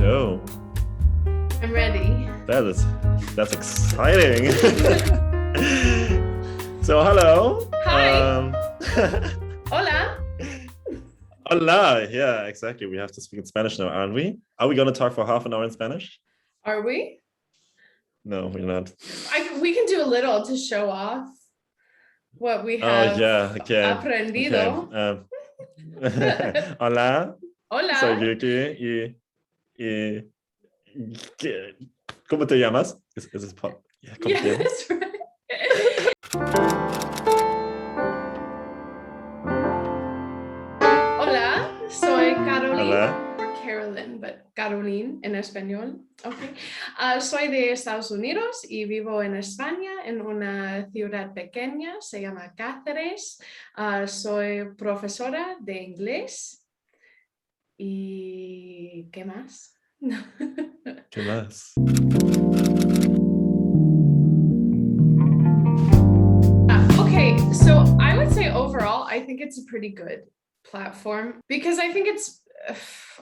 go. I'm ready. That's exciting. So hello. Hi. Hola. Hola. Yeah, exactly. We have to speak in Spanish now, aren't we? Are we going to talk for half an hour in Spanish? Are we? No, we're not. We can do a little to show off what we have aprendido. Okay. Hola. Hola. Soy Yuki y ¿cómo te llamas? Yeah, that's right. Hola, soy Caroline. Hola. Or Carolyn, but Caroline en español. Okay. Soy de Estados Unidos y vivo en España, en una ciudad pequeña, se llama Cáceres. Soy profesora de inglés. ¿Y qué más? ¿Qué más? Okay, so I would say overall, I think it's a pretty good platform because I think it's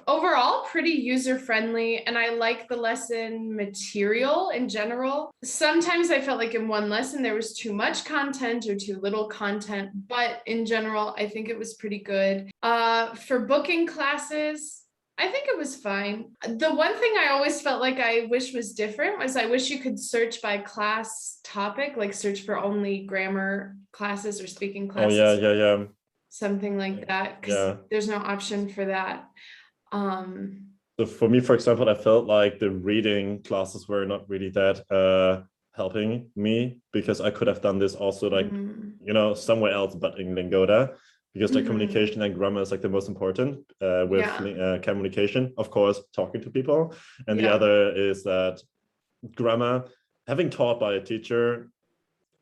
overall pretty user-friendly and I like the lesson material in general. Sometimes I felt like in one lesson there was too much content or too little content, but in general, I think it was pretty good. For booking classes, I think it was fine. The one thing I always felt like I wish was different was I wish you could search by class topic, like search for only grammar classes or speaking classes. Oh, yeah. Something like that, because there's no option for that. So for me, for example, I felt like the reading classes were not really that helping me because I could have done this also like, somewhere else, but in Lingoda. Because like communication and grammar is like the most important with communication, of course, talking to people. And the other is that grammar, having taught by a teacher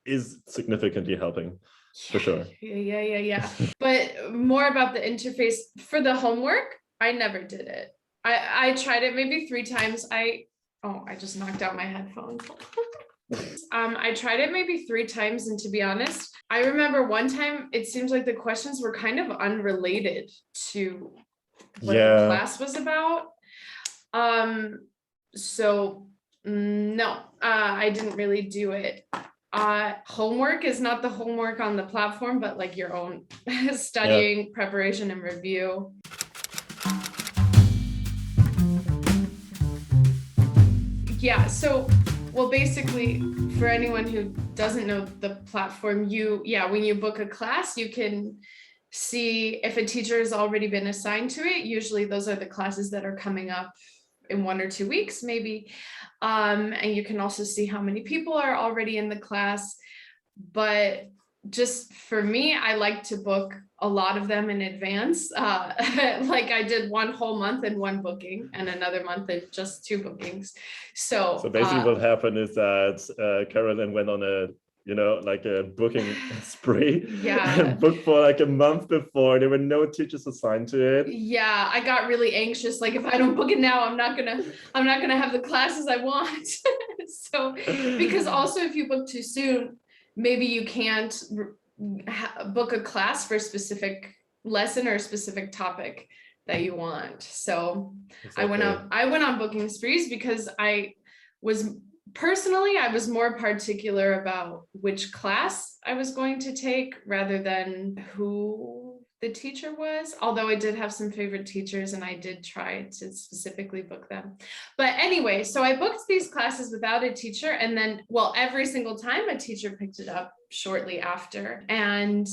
is significantly helping, for sure. Yeah. But more about the interface for the homework, I never did it. I tried it maybe 3 times. I just knocked out my headphones. I tried it maybe 3 times, and to be honest, I remember one time it seems like the questions were kind of unrelated to what the class was about. So no, I didn't really do it. Homework is not the homework on the platform, but like your own studying, preparation, and review. Yeah, so well, basically, for anyone who doesn't know the platform, when you book a class, you can see if a teacher has already been assigned to it. Usually those are the classes that are coming up in 1 or 2 weeks, maybe. And you can also see how many people are already in the class. But just for me, I like to book a lot of them in advance. Like I did 1 whole month in 1 booking and another month in just 2 bookings. So basically what happened is that Carolyn went on a booking spree and booked for like a month before. There were no teachers assigned to it. Yeah, I got really anxious. Like if I don't book it now, I'm not gonna have the classes I want. So because also if you book too soon, maybe you can't book a class for a specific lesson or a specific topic that you want. So exactly. I went on booking sprees because I was more particular about which class I was going to take rather than who the teacher was, although I did have some favorite teachers and I did try to specifically book them. But anyway, so I booked these classes without a teacher, and then, every single time a teacher picked it up shortly after, and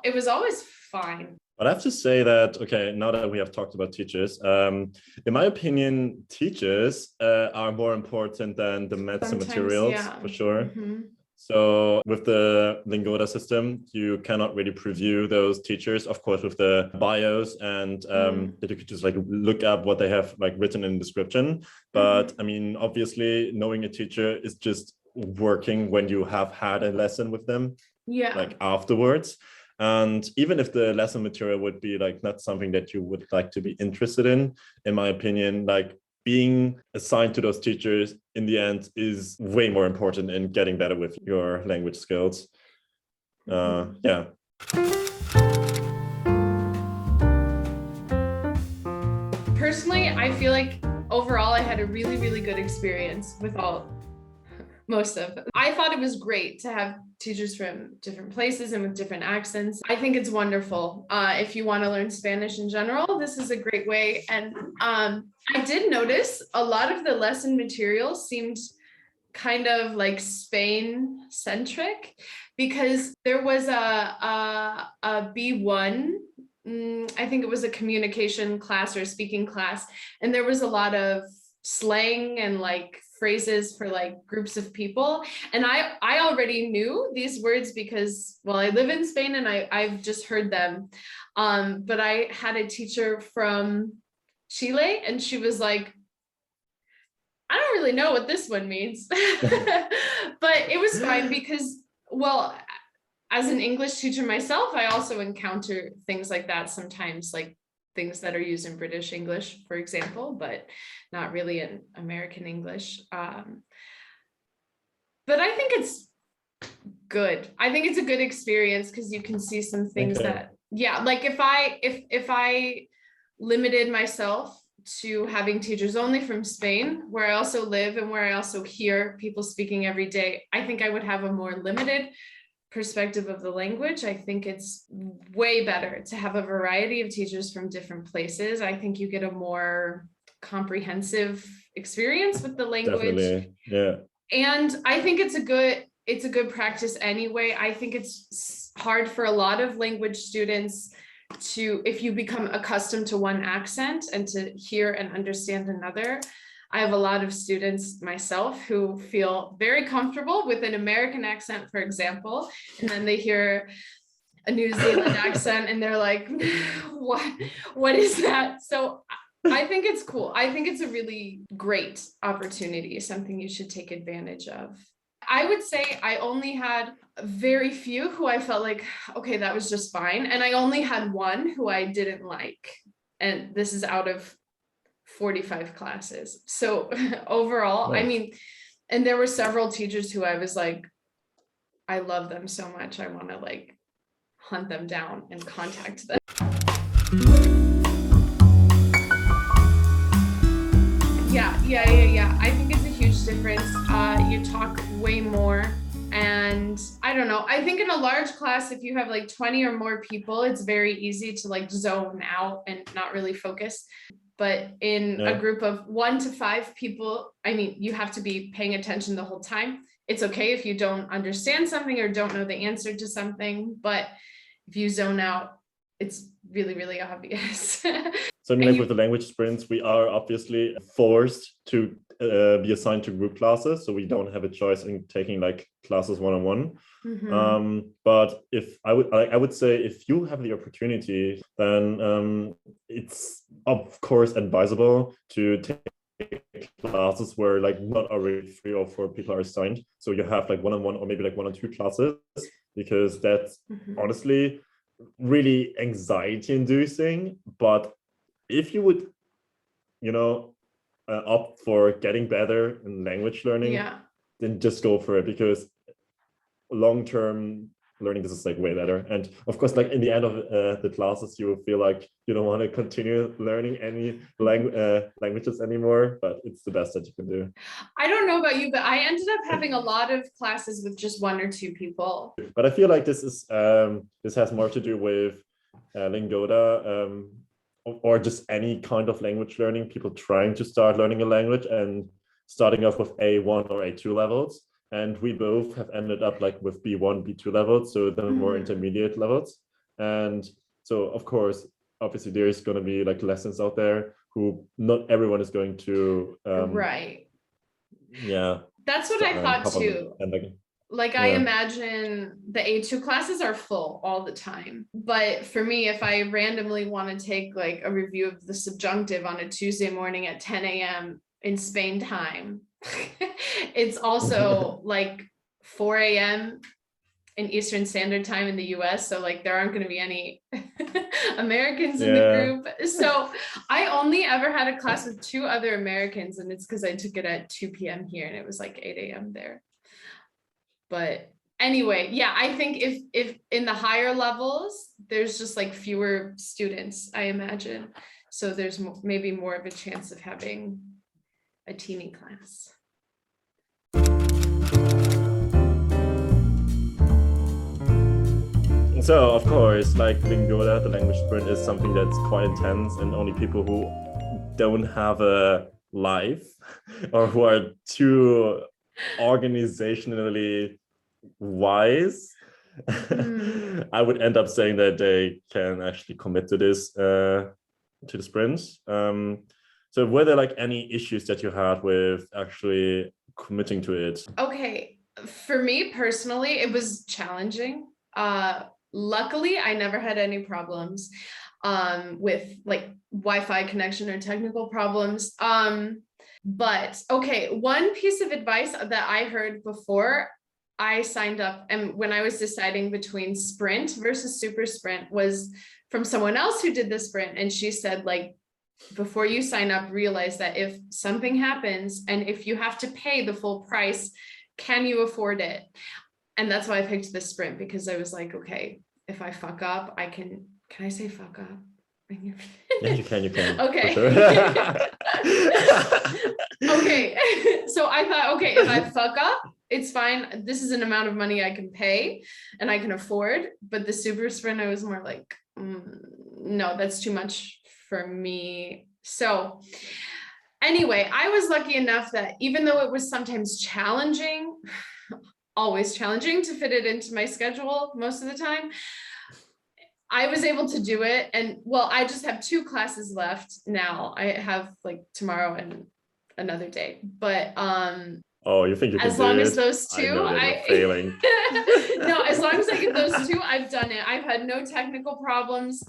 it was always fine. But I have to say that, now that we have talked about teachers, in my opinion, teachers are more important than the medicine materials, for sure. So with the Lingoda system, you cannot really preview those teachers, of course, with the bios and that you could just like look up what they have like written in the description. But I mean, obviously, knowing a teacher is just working when you have had a lesson with them, like afterwards. And even if the lesson material would be like not something that you would like to be interested in my opinion, like being assigned to those teachers in the end is way more important in getting better with your language skills. Personally, I feel like overall, I had a really, really good experience with most of them. I thought it was great to have teachers from different places and with different accents. I think it's wonderful. If you want to learn Spanish in general, this is a great way. And I did notice a lot of the lesson material seemed kind of like Spain centric, because there was a B1, I think it was a communication class or speaking class, and there was a lot of slang and like phrases for like groups of people. And I already knew these words because, well, I live in Spain and I've just heard them. But I had a teacher from Chile and she was like, I don't really know what this one means. But it was fine because, well, as an English teacher myself, I also encounter things like that sometimes, like things that are used in British English, for example, but not really in American English. But I think it's good. I think it's a good experience because you can see some things that, yeah, like if I limited myself to having teachers only from Spain, where I also live and where I also hear people speaking every day, I think I would have a more limited perspective of the language. I think it's way better to have a variety of teachers from different places. I think you get a more comprehensive experience with the language. Definitely. Yeah. And I think it's a good practice anyway. I think it's hard for a lot of language students to, if you become accustomed to one accent and to hear and understand another. I have a lot of students myself who feel very comfortable with an American accent, for example, and then they hear a New Zealand accent and they're like, what is that? So I think it's cool. I think it's a really great opportunity, something you should take advantage of. I would say I only had very few who I felt like, okay, that was just fine. And I only had one who I didn't like. And this is out of 45 classes. So overall, nice. I mean, and there were several teachers who I was like, I love them so much. I want to like hunt them down and contact them. Yeah. I think it's a huge difference. You talk way more. And I don't know, I think in a large class, if you have like 20 or more people, it's very easy to like zone out and not really focus. But in a group of 1 to 5 people, I mean, you have to be paying attention the whole time. It's okay if you don't understand something or don't know the answer to something, but if you zone out, it's really, really obvious. So I mean, like with the language sprints, we are obviously forced to be assigned to group classes. So we don't have a choice in taking like classes one-on-one. Mm-hmm. But if I would say if you have the opportunity, then it's of course advisable to take classes where like not already 3 or 4 people are assigned. So you have like one-on-one or maybe like 1 or 2 classes, because that's honestly really anxiety inducing. But if you would, opt for getting better in language learning, then just go for it, because long-term learning, this is like way better. And of course, like in the end of the classes, you will feel like you don't want to continue learning any languages anymore, but it's the best that you can do. I don't know about you, but I ended up having a lot of classes with just 1 or 2 people. But I feel like this has more to do with Lingoda, or just any kind of language learning, people trying to start learning a language and starting off with A1 or A2 levels. And we both have ended up like with B1, B2 levels, so the more intermediate levels. And so, of course, obviously there is going to be like lessons out there who not everyone is going to. Right. Yeah. That's what I thought too. Like I imagine the A2 classes are full all the time. But for me, if I randomly want to take like a review of the subjunctive on a Tuesday morning at 10 a.m. in Spain time, it's also like 4 a.m. in Eastern Standard Time in the US. So like there aren't going to be any Americans in the group. So I only ever had a class with 2 other Americans, and it's because I took it at 2 p.m. here and it was like 8 a.m. there. But anyway, yeah, I think if in the higher levels, there's just like fewer students, I imagine. So there's maybe more of a chance of having a teeny class. So, of course, like Lingoda, the language sprint is something that's quite intense, and only people who don't have a life or who are too organizationally wise, I would end up saying that they can actually commit to this, to the sprints. So were there like any issues that you had with actually committing to it? Okay, for me personally, it was challenging. Luckily, I never had any problems with like Wi-Fi connection or technical problems. But okay, one piece of advice that I heard before I signed up, and when I was deciding between sprint versus super sprint, was from someone else who did the sprint. And she said, like, before you sign up, realize that if something happens and if you have to pay the full price, can you afford it? And that's why I picked the sprint, because I was like, okay, if I fuck up, can I say fuck up? Yeah, you can. Okay. Sure. Okay. So I thought, okay, if I fuck up, it's fine. This is an amount of money I can pay and I can afford. But the super sprint, I was more like, no, that's too much for me. So anyway, I was lucky enough that even though it was sometimes challenging, always challenging to fit it into my schedule most of the time, I was able to do it. And well, I just have 2 classes left now. I have like tomorrow and another day, but oh, you think you can as long do as it? those 2, I know that you're failing. No, as long as I get those 2, I've done it. I've had no technical problems.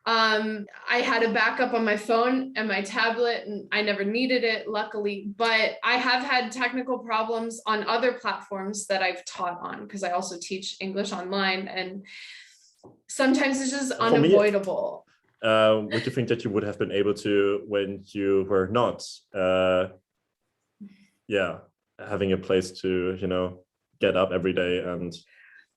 I had a backup on my phone and my tablet, and I never needed it, luckily. But I have had technical problems on other platforms that I've taught on, because I also teach English online, and sometimes it's just unavoidable. Would you think that you would have been able to when you were not, having a place to, get up every day, and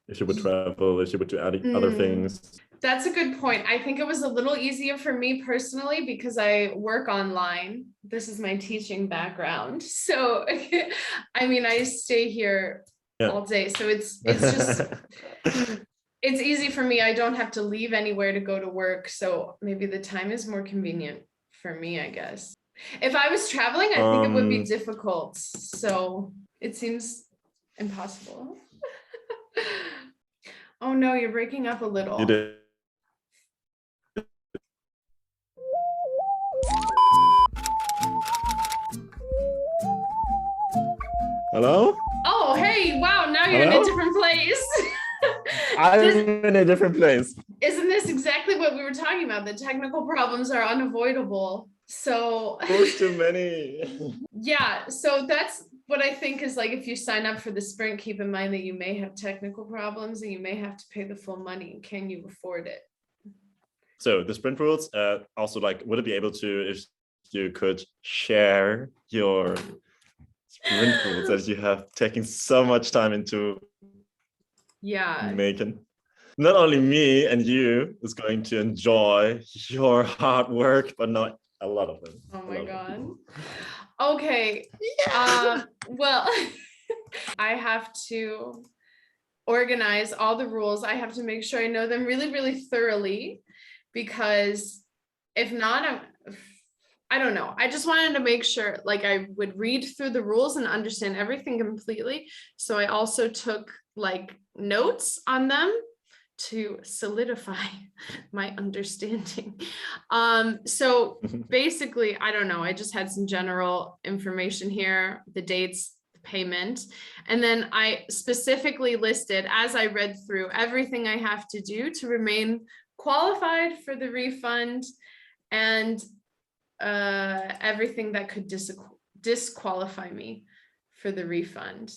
if you would travel, if you would do other things? That's a good point. I think it was a little easier for me personally because I work online. This is my teaching background. So, I mean, I stay here all day. So it's just, it's easy for me. I don't have to leave anywhere to go to work. So maybe the time is more convenient for me, I guess. If I was traveling, I think it would be difficult. So it seems impossible. Oh no, you're breaking up a little. You did. Hello? Oh, hey, wow, now you're in a different place. I'm in a different place. Isn't this exactly what we were talking about? The technical problems are unavoidable. So There's too many. Yeah, so that's what I think is like, if you sign up for the sprint, keep in mind that you may have technical problems and you may have to pay the full money. Can you afford it? So the sprint rules, also, like, would it be able to, if you could share your sprint rules that you have taken so much time into making? Not only me and you is going to enjoy your hard work, but not a lot of them. Oh my God. Okay. Yeah. Well, I have to organize all the rules. I have to make sure I know them really, really thoroughly, because if not, I don't know. I just wanted to make sure, like, I would read through the rules and understand everything completely. So I also took like notes on them to solidify my understanding. So basically, I don't know, I just had some general information here, the dates, the payment, and then I specifically listed, as I read through, everything I have to do to remain qualified for the refund, and everything that could disqualify me for the refund.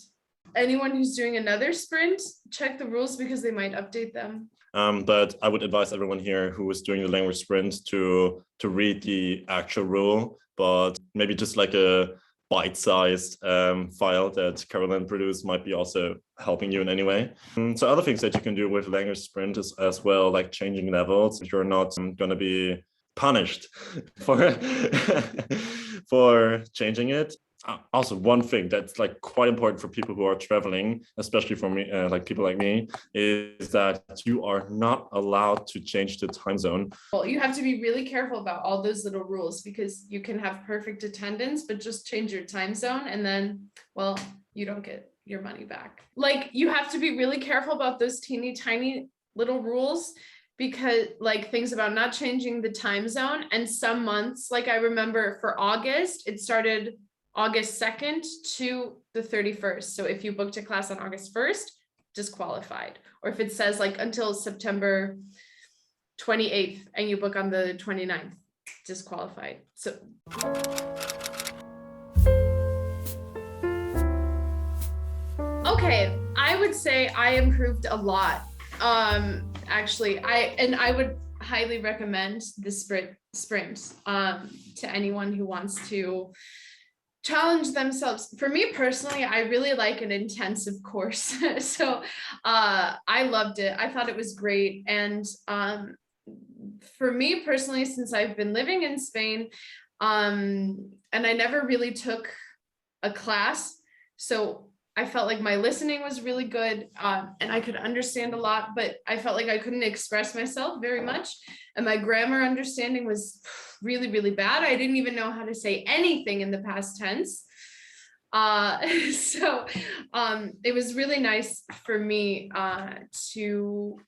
Anyone who's doing another sprint, check the rules because they might update them. But I would advise everyone here who is doing the language sprint to read the actual rule, but maybe just like a bite-sized file that Caroline produced might be also helping you in any way. So other things that you can do with language sprint is as well, like changing levels. You're not going to be punished for for changing it. Also, one thing that's like quite important for people who are traveling, especially for me, like people like me, is that you are not allowed to change the time zone. Well, you have to be really careful about all those little rules, because you can have perfect attendance, but just change your time zone and then, well, you don't get your money back. Like, you have to be really careful about those teeny tiny little rules, because like things about not changing the time zone. And some months, like I remember for August, it started August 2nd to the 31st. So if you booked a class on August 1st, disqualified. Or if it says like until September 28th and you book on the 29th, disqualified. So okay, I would say I improved a lot. Actually, I would highly recommend the sprint to anyone who wants to challenge themselves. For me personally, I really like an intensive course. So I loved it. I thought it was great. And for me personally, since I've been living in Spain, and I never really took a class, so I felt like my listening was really good, and I could understand a lot, but I felt like I couldn't express myself very much. And my grammar understanding was really, really bad. I didn't even know how to say anything in the past tense. So it was really nice for me to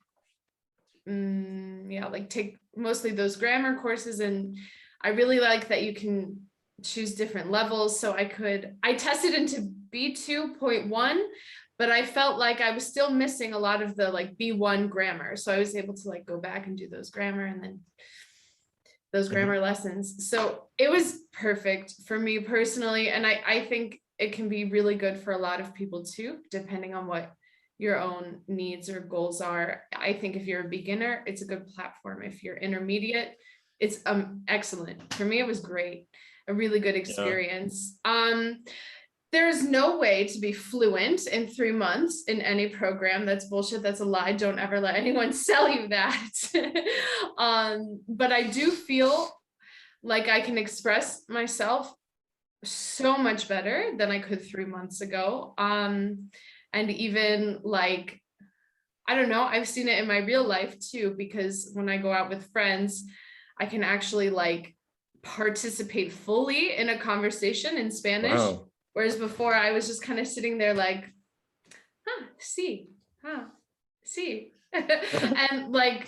like take mostly those grammar courses. And I really like that you can choose different levels. So I tested into B2.1, but I felt like I was still missing a lot of the like B1 grammar. So I was able to like go back and do those grammar and then those grammar lessons. So it was perfect for me personally. And I think it can be really good for a lot of people too, depending on what your own needs or goals are. I think if you're a beginner, it's a good platform. If you're intermediate, it's excellent. For me, it was great. A really good experience. There's no way to be fluent in 3 months in any program. That's bullshit. That's a lie. Don't ever let anyone sell you that. But I do feel like I can express myself so much better than I could 3 months ago. And even like, I don't know, I've seen it in my real life too, because when I go out with friends, I can actually like participate fully in a conversation in Spanish. Wow. Whereas before I was just kind of sitting there like, sí, and like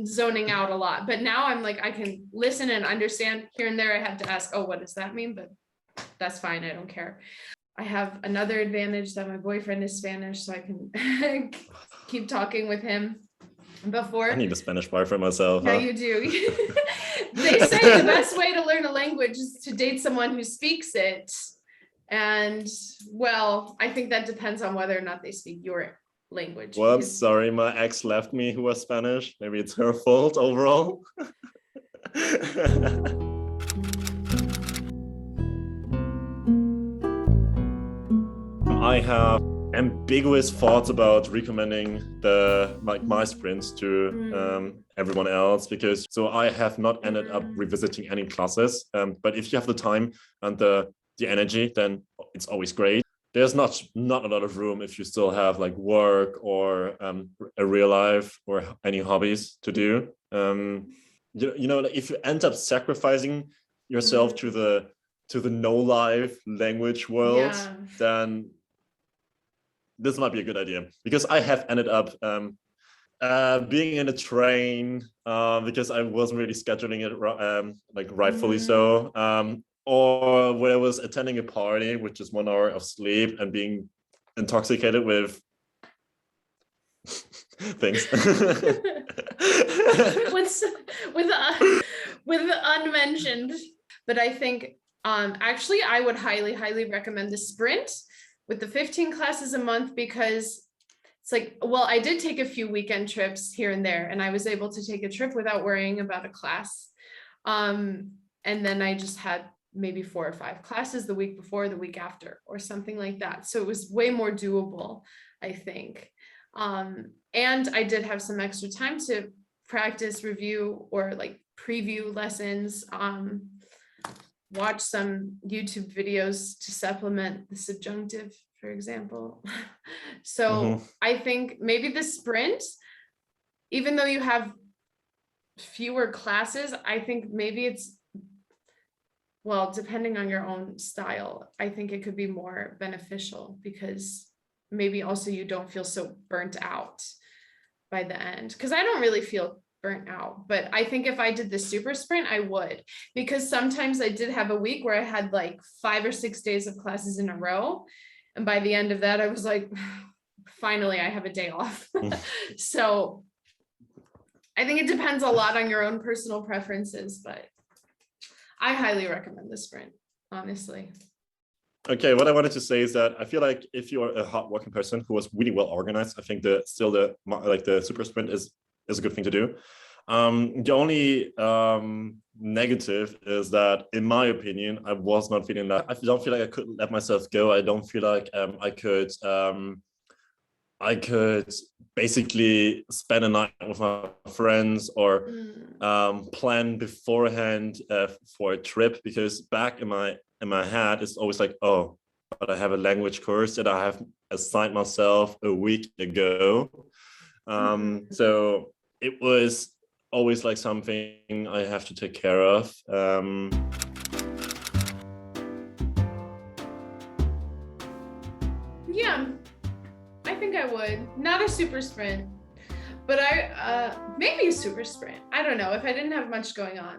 zoning out a lot. But now I'm like, I can listen and understand. Here and there I have to ask, oh, what does that mean? But that's fine, I don't care. I have another advantage that my boyfriend is Spanish, so I can keep talking with him. Before I need a Spanish boyfriend myself. Yeah, you do. They say the best way to learn a language is to date someone who speaks it. And well, I think that depends on whether or not they speak your language. Whoops, sorry, my ex left me who was Spanish. Maybe it's her fault overall. I have ambiguous thoughts about recommending my sprints to everyone else, because so I have not ended up revisiting any classes. But if you have the time and the energy, then it's always great. There's not a lot of room if you still have like work or a real life or any hobbies to do. You know, if you end up sacrificing yourself to the no life language world, then this might be a good idea, because I have ended up being in a train because I wasn't really scheduling it like rightfully so, or when I was attending a party with just 1 hour of sleep and being intoxicated with things. with unmentioned. But I think actually I would highly recommend the sprint with the 15 classes a month, because it's like, well, I did take a few weekend trips here and there, and I was able to take a trip without worrying about a class. And then I just had maybe 4 or 5 classes the week before, the week after, or something like that. So it was way more doable, I think. And I did have some extra time to practice, review, or like preview lessons watch some YouTube videos to supplement the subjunctive, for example. So I think maybe the sprint, even though you have fewer classes, I think maybe it's, well, depending on your own style, I think it could be more beneficial because maybe also you don't feel so burnt out by the end. Because I don't really feel burnt out, but I think if I did the super sprint, I would, because sometimes I did have a week where I had like 5 or 6 days of classes in a row. And by the end of that, I was like, finally, I have a day off. So I think it depends a lot on your own personal preferences, but I highly recommend the sprint, honestly. Okay, what I wanted to say is that I feel like if you're a hardworking person who was really well organized, I think the super sprint is a good thing to do. The only negative is that, in my opinion, I was not feeling that. I don't feel like I could let myself go. I don't feel like I could basically spend a night with my friends or plan beforehand for a trip, because back in my head it's always like, oh, but I have a language course that I have assigned myself a week ago. So it was always like something I have to take care of. Yeah, I think I would. Not a super sprint, but maybe a super sprint. I don't know if I didn't have much going on.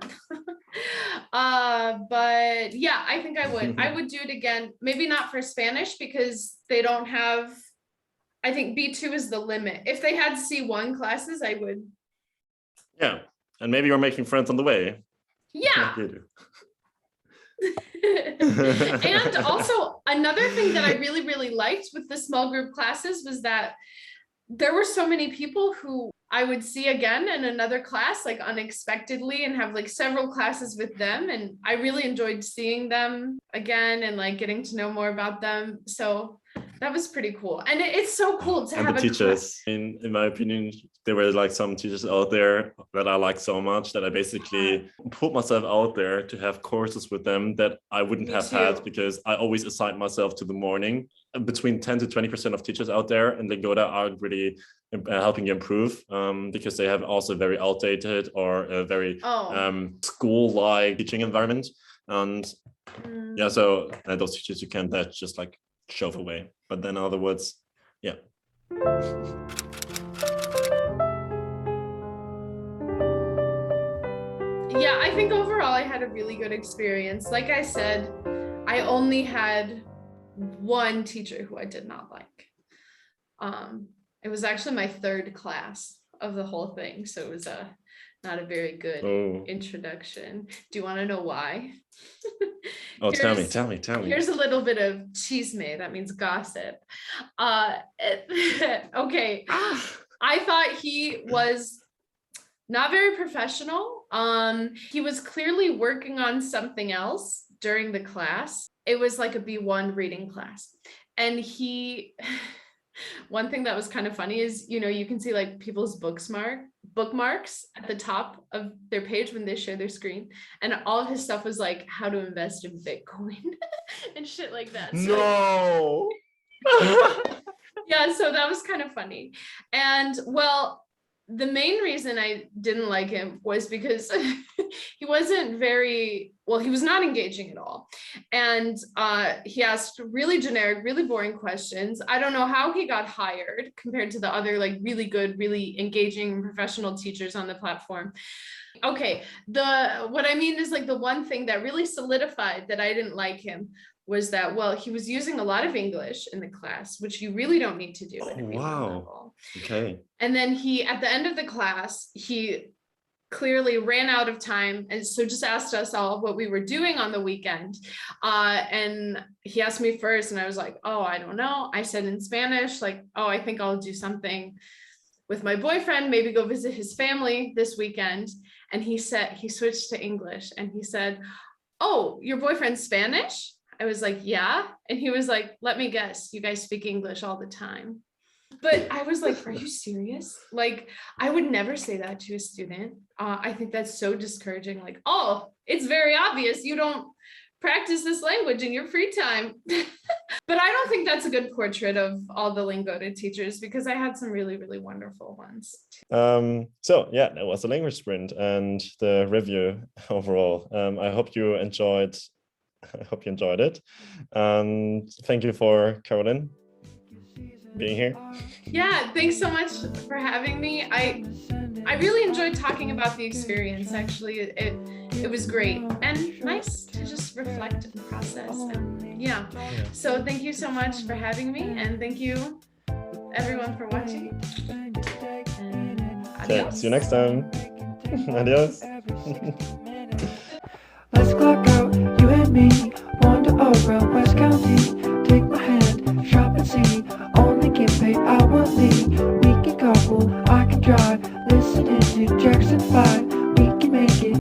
But yeah, I think I would. I would do it again. Maybe not for Spanish because they don't have, I think B2 is the limit. If they had C1 classes, I would. Yeah, and maybe you're making friends on the way. Yeah. And also another thing that I really, really liked with the small group classes was that there were so many people who I would see again in another class, like unexpectedly, and have like several classes with them. And I really enjoyed seeing them again and like getting to know more about them. So that was pretty cool. And it's so cool to have the teachers. In my opinion, there were like some teachers out there that I like so much that I basically put myself out there to have courses with them that I wouldn't have had, because I always assigned myself to the morning. Between 10 to 20% of teachers out there in Lingoda aren't really helping you improve, because they have also very outdated or a very school-like teaching environment. And yeah, so those teachers you can just like shove away. But then in other words, yeah. Yeah, I think overall I had a really good experience. Like I said, I only had one teacher who I did not like. It was actually my 3rd class of the whole thing, so it was not a very good introduction. Do you want to know why? Oh, tell me. Here's a little bit of chisme. That means gossip. Okay. I thought he was not very professional. He was clearly working on something else during the class. It was like a B1 reading class. And one thing that was kind of funny is, you can see like people's bookmarks at the top of their page when they share their screen. And all of his stuff was like how to invest in Bitcoin and shit like that. So, no. Yeah, so that was kind of funny. And well, the main reason I didn't like him was because he wasn't he was not engaging at all. And he asked really generic, really boring questions. I don't know how he got hired compared to the other like really good, really engaging and professional teachers on the platform. Okay, what I mean is like the one thing that really solidified that I didn't like him was that, well, he was using a lot of English in the class, which you really don't need to do at a B1 level. Okay. And then at the end of the class, he clearly ran out of time. And so just asked us all what we were doing on the weekend. And he asked me first, and I was like, oh, I don't know. I said in Spanish, like, oh, I think I'll do something with my boyfriend, maybe go visit his family this weekend. And he switched to English and he said, oh, your boyfriend's Spanish? I was like, yeah. And he was like, let me guess, you guys speak English all the time. But I was like, are you serious? Like, I would never say that to a student. I think that's so discouraging. Like, oh, it's very obvious you don't practice this language in your free time. But I don't think that's a good portrait of all the Lingoda teachers, because I had some really, really wonderful ones. So yeah, that was the language sprint and the review overall. I hope you enjoyed. I hope you enjoyed it. Thank you for Carolyn being here. Yeah, thanks so much for having me. I really enjoyed talking about the experience. Actually, it was great and nice to just reflect and process. And yeah, so thank you so much for having me, and thank you everyone for watching. And okay, see you next time. Adios. Let's clock out, you and me, wander around West County.